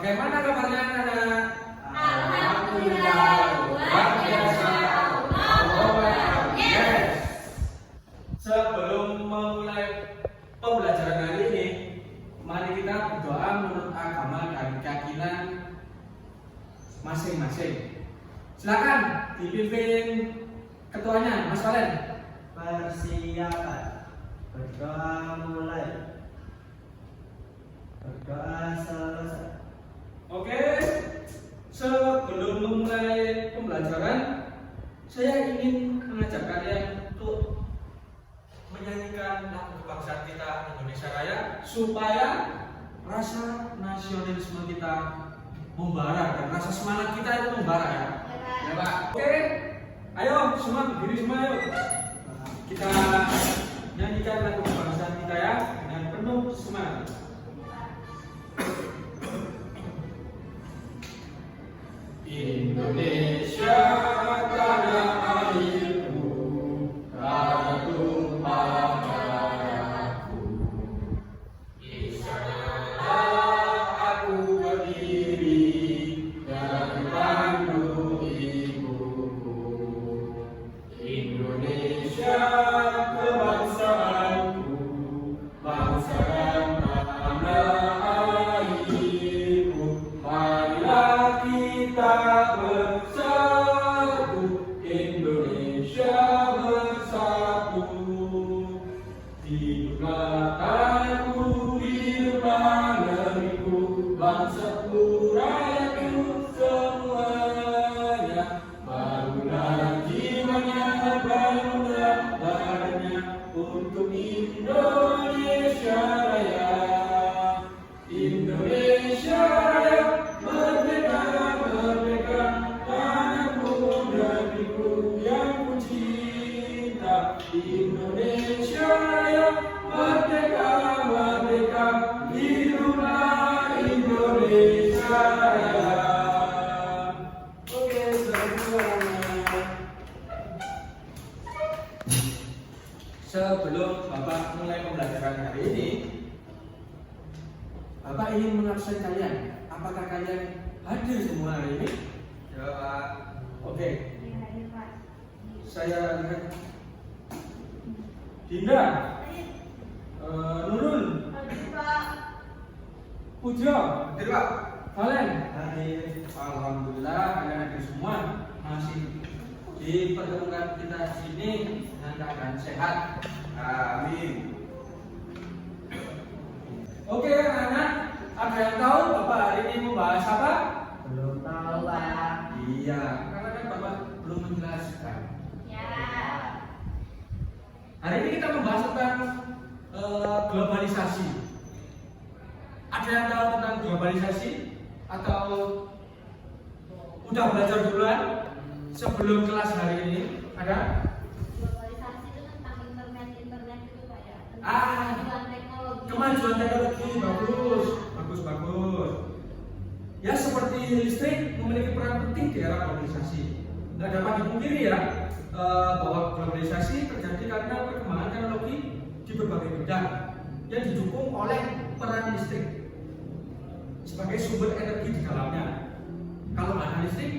Bagaimana kabarnya anak-anak? Alhamdulillah, luar biasa. Yes. Sebelum memulai pembelajaran hari ini, mari kita berdoa menurut agama dan keyakinan masing-masing. Silakan dipimpin ketuanya, Mas Valen. Persiapan. Berdoa mulai. Berdoa selesai. Oke, sebelum memulai pembelajaran, saya ingin mengajak kalian untuk menyanyikan lagu kebangsaan kita Indonesia Raya supaya rasa nasionalisme kita membara dan rasa semangat kita itu membara ya. Ya Pak. Oke, ayo semua berdiri semua yuk. Kita nyanyikan lagu kebangsaan kita ya dengan penuh semangat. Indonesia tanah airku, tanah tumpah darahku. Di sanalah aku berdiri dan memandu ibuku. Indonesia kebangsaanku, bangsa dan tanah airku. Marilah kita bersatu, Indonesia bersatu. Hiduplah tanahku, hiduplah negeriku, bangsaku, rakyatku semuanya. Bangunlah jiwanya, bangunlah badannya untuk Indonesia Raya. Indonesia Raya, merdeka, merdeka, tanahku, negeriku yang ku cinta. Indonesia Raya, merdeka, merdeka, hiduplah Indonesia Raya. Oke, selamat. Sebelum Bapak mulai pembelajaran hari ini, Bapak ingin mengabsen kalian. Apakah kalian hadir semua hari ini? Ya Pak. Oke. Saya lihat Dinda, Nurul, Pujo, hadir Pak. Valen, hadir. Alhamdulillah kalian hadir semua. Masih dipertemukan kita di sini dengan keadaan sehat. Amin. Oke anak-anak, ada yang tahu Bapak hari ini membahas apa? Belum tahu, Pak. Iya, karena kan Bapak belum menjelaskan. Ya. Hari ini kita membahas tentang globalisasi. Ada yang tahu tentang globalisasi? Atau udah belajar duluan sebelum kelas hari ini? Ada? Globalisasi itu tentang internet itu Pak ya. Ah. Kemajuan teknologi. Kemajuan teknologi, bagus. Ya seperti listrik memiliki peran penting di era globalisasi. Nggak dapat dipungkiri ya bahwa globalisasi terjadi karena perkembangan teknologi di berbagai bidang yang didukung oleh peran listrik sebagai sumber energi di dalamnya. Kalau nggak ada listrik,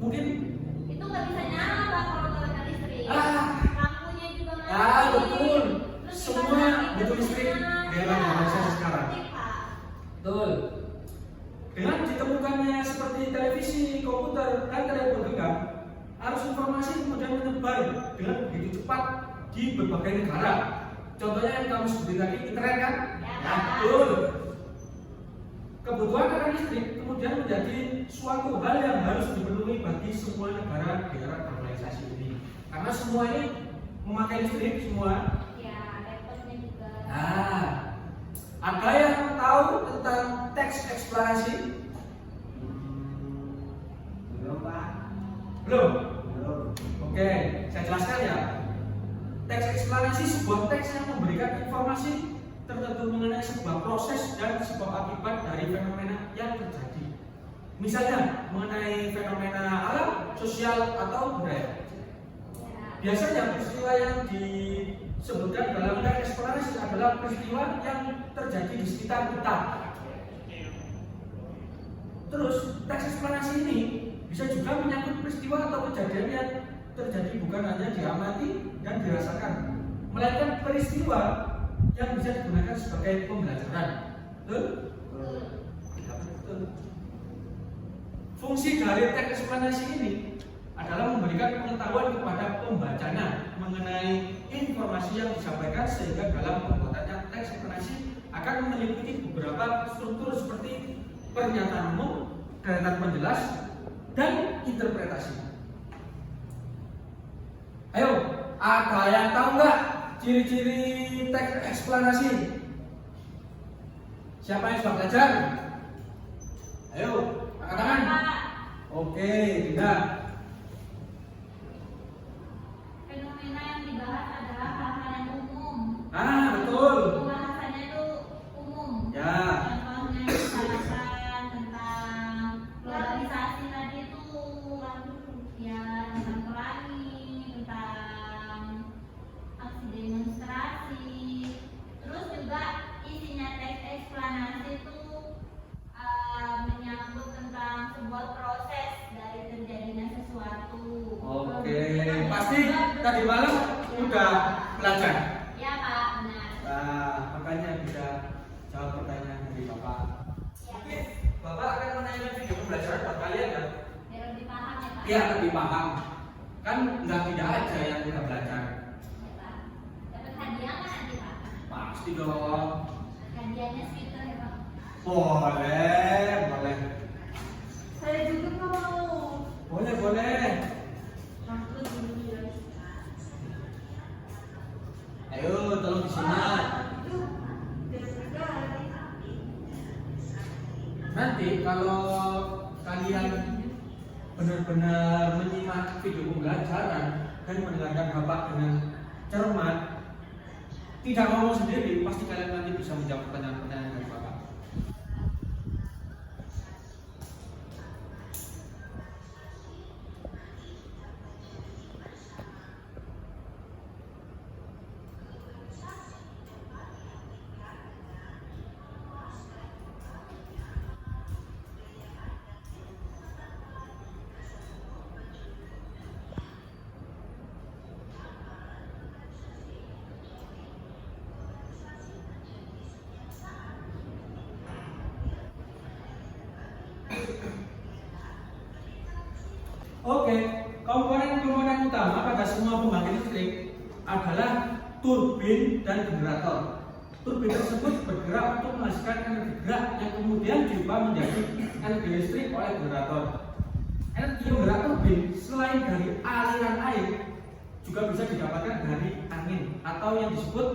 mungkin Itu nggak bisa nyala Pak kalau nggak ada listrik. Ah. Lampunya juga nggak Ya ada. betul, Terus semua gimana butuh listrik di era globalisasi sekarang. Listrik, Pak. Betul. Dengan ditemukannya seperti televisi, komputer, dan telepon genggam, arus informasi kemudian menyebar dengan begitu cepat di berbagai negara. Contohnya yang kamu sebutin tadi, internet kan? Ya. Betul. Kebutuhan akan listrik kemudian menjadi suatu hal yang harus dipenuhi bagi semua negara di era globalisasi ini. Karena semua ini memakai listrik semua. Ya, laptopnya juga. Nah, ada yang tahu tentang teks eksplorasi? Belum, Pak. Belum? Belum. Oke, saya jelaskan ya. Teks eksplorasi sebuah teks yang memberikan informasi tertentu mengenai sebuah proses dan sebuah akibat dari fenomena yang terjadi. Misalnya mengenai fenomena alam, sosial, atau budaya. Biasanya peristiwa yang disebutkan dalam teks eksplorasi adalah peristiwa yang terjadi di sekitar kita. Terus teks eksplanasi ini bisa juga menyangkut peristiwa atau kejadian yang terjadi bukan hanya diamati dan dirasakan, melainkan peristiwa yang bisa digunakan sebagai pembelajaran. Betul? Ya, betul. Fungsi dari teks eksplanasi ini adalah memberikan pengetahuan kepada pembacanya mengenai informasi yang disampaikan, sehingga dalam pembuatannya teks eksplanasi akan meliputi beberapa struktur seperti pernyataan umum, deretan penjelas, dan interpretasi. Ayo, ada yang tahu nggak ciri-ciri teks eksplanasi? Siapa yang sudah belajar? Ayo, angkat tangan. Oke, tidak. Fenomena yang dibahas adalah hal-hal yang umum. Betul. Pembahasannya itu umum. Ya. Contohnya misalkan tentang globalisasi tadi itu ya, tentang pelangi, tentang aksi demonstrasi. Terus juga isinya teks eksplanasi itu menyangkut tentang sebuah proses dari terjadinya sesuatu. Oke, pasti tadi malam udah belajar. Ya Pak, benar. Nah, makanya bisa jawab pertanyaan dari Bapak. Ya. Oke, Bapak akan menanyakan video pembelajaran buat kalian ya? Biar lebih paham ya Pak. Iya, lebih paham. Kan nggak tidak aja yang udah belajar. Ya, Pak. Dapat hadiah nggak nanti Pak? Pasti dong. Hadiahnya segitu ya Pak. Boleh, boleh. Saya juga mau. Boleh, boleh. Aku dulu ya. Ayo, tolong disimak. Nanti kalau kalian benar-benar menyimak video pembelajaran dan mendengarkan Bapak dengan cermat, tidak ngomong sendiri, pasti kalian nanti bisa menjawab pertanyaan-pertanyaan dari Bapak. Oke, komponen-komponen utama pada semua pembangkit listrik adalah turbin dan generator. Turbin tersebut bergerak untuk menghasilkan energi gerak yang kemudian diubah menjadi energi listrik oleh generator. Energi penggerak turbin selain dari aliran air juga bisa didapatkan dari angin atau yang disebut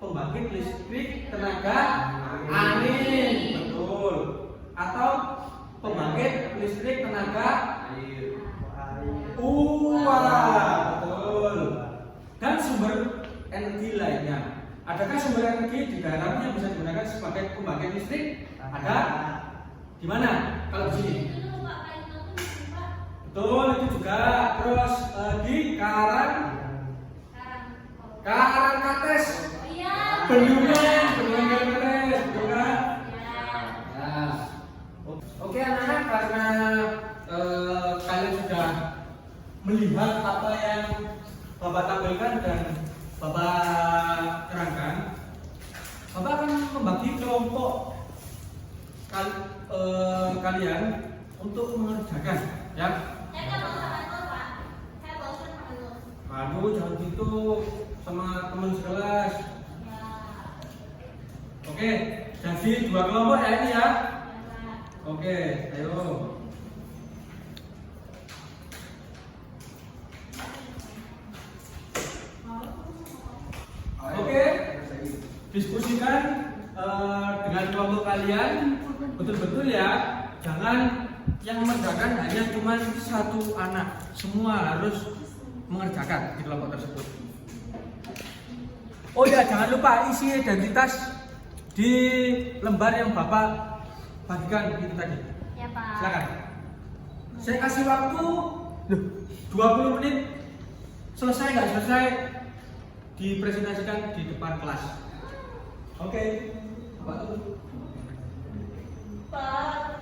pembangkit listrik tenaga angin, betul. Atau pembangkit listrik tenaga uap, betul. Dan sumber energi lainnya. Adakah sumber energi di dalamnya yang bisa digunakan sebagai pembangkit listrik? Ada. Di mana? Kalau di sini. Betul, itu juga. Terus di Karangkates. Iya. Bendungan Karangkates, betul kan? Ya. Nah, oke anak-anak, karena kalian sudah melihat apa yang Bapak tampilkan dan Bapak terangkan, Bapak akan membagi kelompok kalian untuk mengerjakan, ya. Saya nggak mau sama itu Pak. Saya bosan sama itu. Kamu jangan gitu sama teman sekelas. Ya. Oke, jadi 2 kelompok ya ini ya. Ya Pak. Oke, ayo. Oke, diskusikan dengan kelompok kalian betul-betul ya. Jangan yang mengerjakan hanya cuma satu anak, semua harus mengerjakan di kelompok tersebut. Oh ya, jangan lupa isi identitas di lembar yang Bapak bagikan itu tadi. Ya Pak. Silakan. Saya kasih waktu 20 menit. Selesai nggak selesai dipresentasikan di depan kelas. Oke. Bapak tuh. Pak.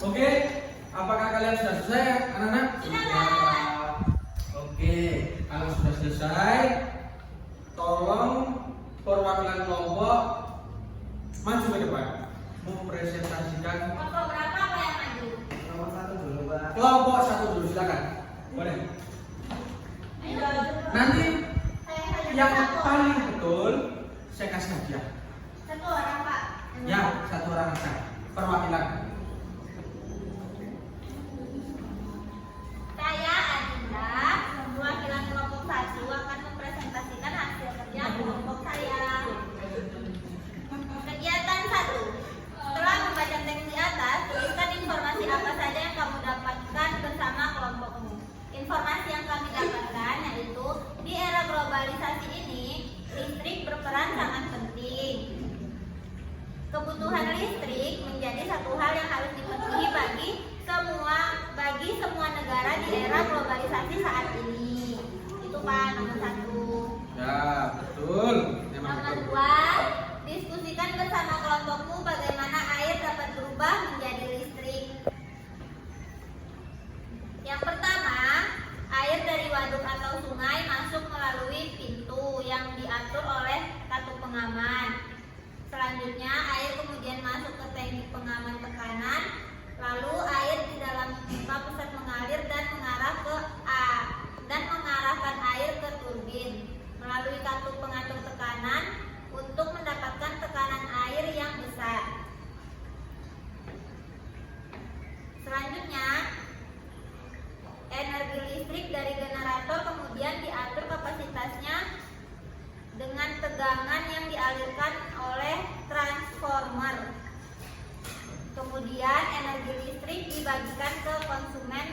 Oke, apakah kalian sudah selesai, anak-anak? Sudah, Ya, Pak. Pak. Oke, kalau sudah selesai, tolong perwakilan kelompok maju ke depan mempresentasikan Kelompok berapa Pak yang maju? Nomor 1 dulu, Pak. kelompok satu dulu, silakan. Boleh. Ayo. Nanti Saya yang satu. paling betul saya kasih hadiah. Satu orang Pak. Ya, satu orang saja. Perwakilan. Saya Adinda, perwakilan kelompok 1 akan mempresentasikan hasil kerja kelompok saya. Kegiatan 1. Setelah membaca teks di atas, tuliskan informasi apa saja yang kamu dapatkan bersama kelompokmu. Informasi yang kami dapatkan yaitu di era globalisasi ini, listrik berperan sangat penting. Kebutuhan listrik menjadi satu hal yang harus dipenuhi bagi semua negara di era globalisasi saat ini. Itu Pak, nomor 1. Ya, betul. Memang Nomor betul. 2, diskusikan bersama kelompokmu bagaimana air dapat berubah menjadi listrik. Yang pertama, air dari waduk atau sungai masuk melalui pintu yang diatur oleh kartu pengaman. Selanjutnya, air kemudian masuk ke tangki pengaman tekanan. Lalu air di dalam pipa pusat mengalir dan mengarahkan air ke turbin melalui kartu pengatur tekanan untuk mendapatkan tekanan air yang besar. Selanjutnya, energi listrik dari generator kemudian diatur kapasitasnya dengan tegangan yang dialirkan oleh transformer. Kemudian energi listrik dibagikan ke konsumen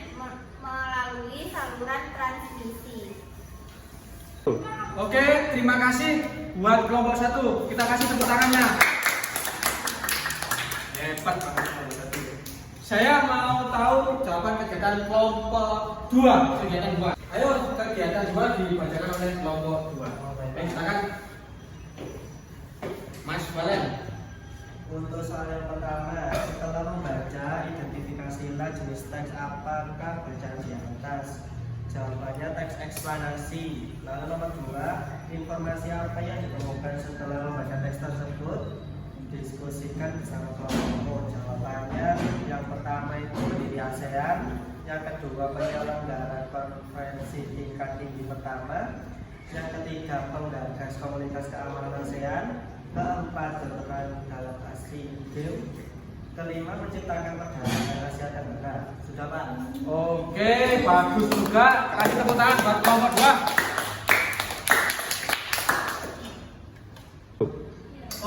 melalui saluran transmisi. Oke, terima kasih buat kelompok 1. Kita kasih tepuk tangannya. Hebat banget kelompok 1. Saya mau tahu jawaban kegiatan kelompok 2. Kegiatan 2. Ayo, kegiatan 2 dibacakan oleh kelompok 2. Silakan. Mas Valen. Untuk soal yang pertama, setelah membaca, identifikasilah jenis teks apakah bacaan di atas. Jawabannya teks eksplanasi. Lalu nomor 2, informasi apa yang ditemukan setelah membaca teks tersebut? Diskusikan bersama kelompok. Jawabannya yang pertama itu pendiri ASEAN, yang kedua penyelenggara konferensi tingkat tinggi pertama, yang ketiga penggagas komunitas keamanan ASEAN, keempat berperan dalam ASEAN Games, kelima menciptakan perdagangan Asia Tenggara. Sudah Pak? Oke, bagus juga. Kasih tepuk tangan buat kelompok 2.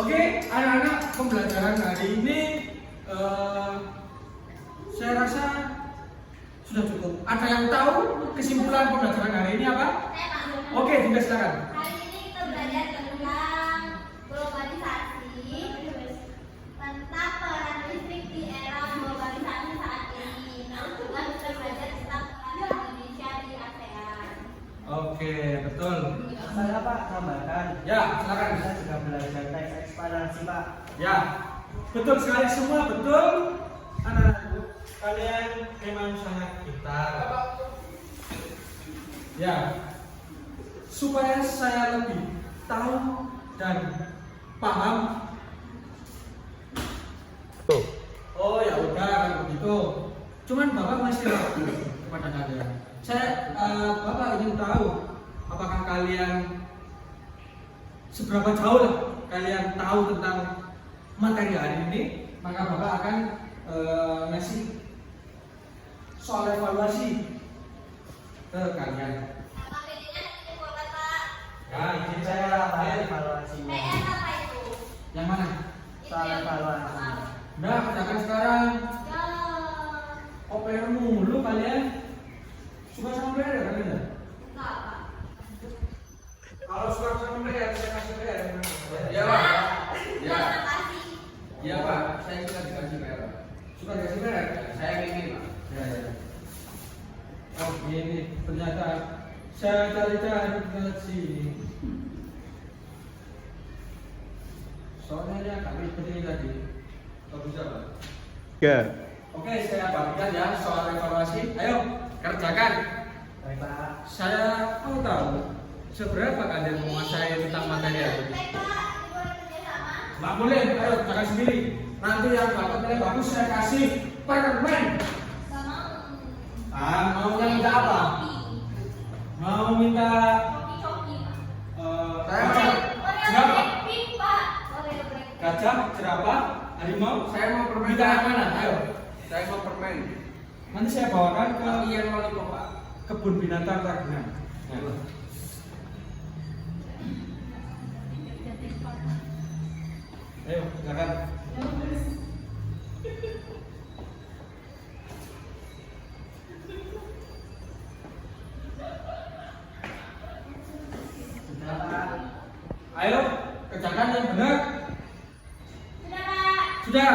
Oke, anak-anak, pembelajaran hari ini saya rasa sudah cukup. Ada yang tahu kesimpulan pembelajaran hari ini apa? Saya Pak. Oke, Dinda silakan. Hari ini kita belajar tentang globalisasi, tentang peran listrik di era globalisasi saat ini. Lalu juga kita belajar tentang peran Indonesia di ASEAN. Oke, betul. Saya Pak tambahkan. Ya, silakan. Kita juga belajar teks eksplanasi Pak. Ya, betul sekali semua, betul. Anak-anakku, kalian memang sangat pintar. Ya, supaya saya lebih tahu dan paham. Oh ya udah kalau begitu. Cuman Bapak masih ragu kepada kalian. Bapak ingin tahu apakah kalian seberapa jauh lah kalian tahu tentang materi hari ini. Maka Bapak akan ngasih soal evaluasi ke kalian. Nama bedanya nanti boleh Pak. Ya, izin Saya saya Pak evaluasinya. PS apa itu? yang mana? Soal evaluasi. Nah, kerjakan sekarang. Ya. OPR mulu kalian. Suka sama PR kan ya? Enggak Pak. Kalau suka sama PR, saya kasih PR. Ya, Pak. Ya. Terima kasih. Iya Pak, saya suka dikasih PR. Suka dikasih PR? Saya ingin Pak. Ya. Oh ini ternyata saya cari-cari ke sini. Soalnya dia kami seperti ini tadi. Oh bisa Pak? Ya. Oke, saya bagikan ya soal evaluasi. Ayo, kerjakan. Baik Pak. Saya mau tahu seberapa kalian menguasai tentang materi hari ini. Baik Pak, boleh kerjasama? Nggak boleh, ayo kerjakan sendiri. Nanti yang dapat nilai bagus saya kasih permen. Nggak mau. Mau yang minta apa? Mau minta Coki-coki, Pak. gajah, Oreo jerapah, Blackpink, Pak. Oreo Blackpink. gajah, jerapah, harimau. Saya mau permen. Minta yang mana? Ayo. Saya mau permen. Nanti saya bawakan ke Tapi yang lollipop Pak. kebun binatang Ragunan. Ayo, silakan. Sudah Pak. Ayo, kerjakan yang benar. Sudah, Pak. Sudah.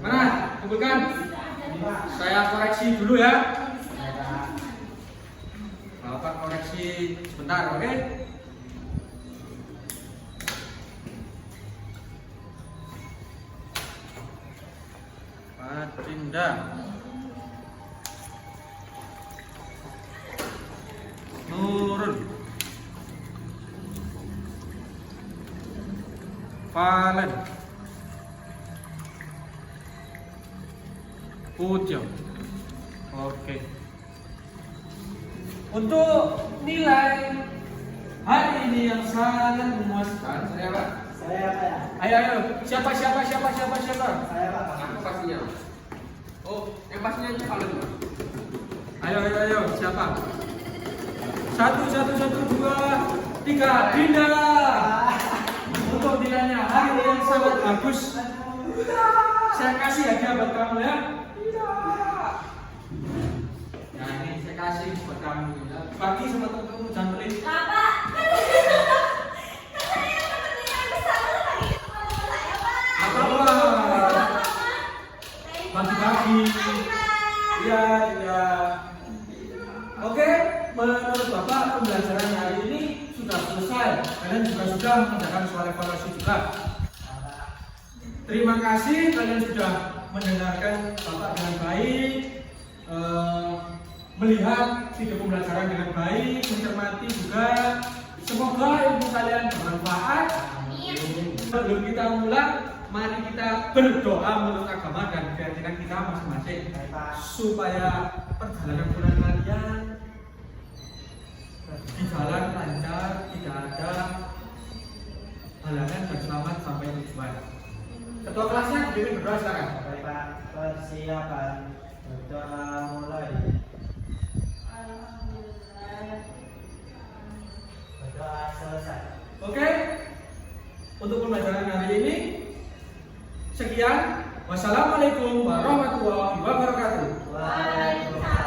Mana? Kumpulkan. Ini Pak. Saya koreksi dulu ya. Baik Pak. Bapak koreksi sebentar, oke? Pak Cinda. Nurun. Valen. Pujo. Oke. Untuk nilai hari ini yang sangat memuaskan, saya Pak. Saya Pak ya. Ayo, siapa? Saya Pak. Aku pastinya. Oh, yang pastinya itu Valen Pak. Ayo, siapa? Satu, dua, tiga, Dinda. Untuk nilainya hari ini yang sangat bagus. Saya kasih hadiah buat kamu ya. Nah ini saya kasih buat kamu ya. Bagi sama teman-teman jangan pelit. Bapak. Kan saya dapat nilai besar lagi sama teman saya, Pak. Apa apa? Bagi-bagi. Iya. Oke, menurut Bapak pembelajaran hari ini sudah selesai. Kalian juga sudah mengerjakan soal evaluasi juga. Terima kasih kalian sudah mendengarkan Bapak dengan baik, melihat video pembelajaran dengan baik, mencermati juga. Semoga ilmu kalian bermanfaat. Sebelum kita mulai, mari kita berdoa menurut agama dan keyakinan kita masing-masing, Baik Pak. supaya perjalanan bulan kalian di jalan lancar, tidak ada halangan dan selamat sampai tujuan. Ketua kelasnya dipimpin berdoa silakan. Baik Pak. Persiapan. Berdoa mulai. Berdoa selesai. Oke. Untuk pembelajaran hari ini sekian. Wassalamualaikum warahmatullahi wabarakatuh. Waalaikumsalam.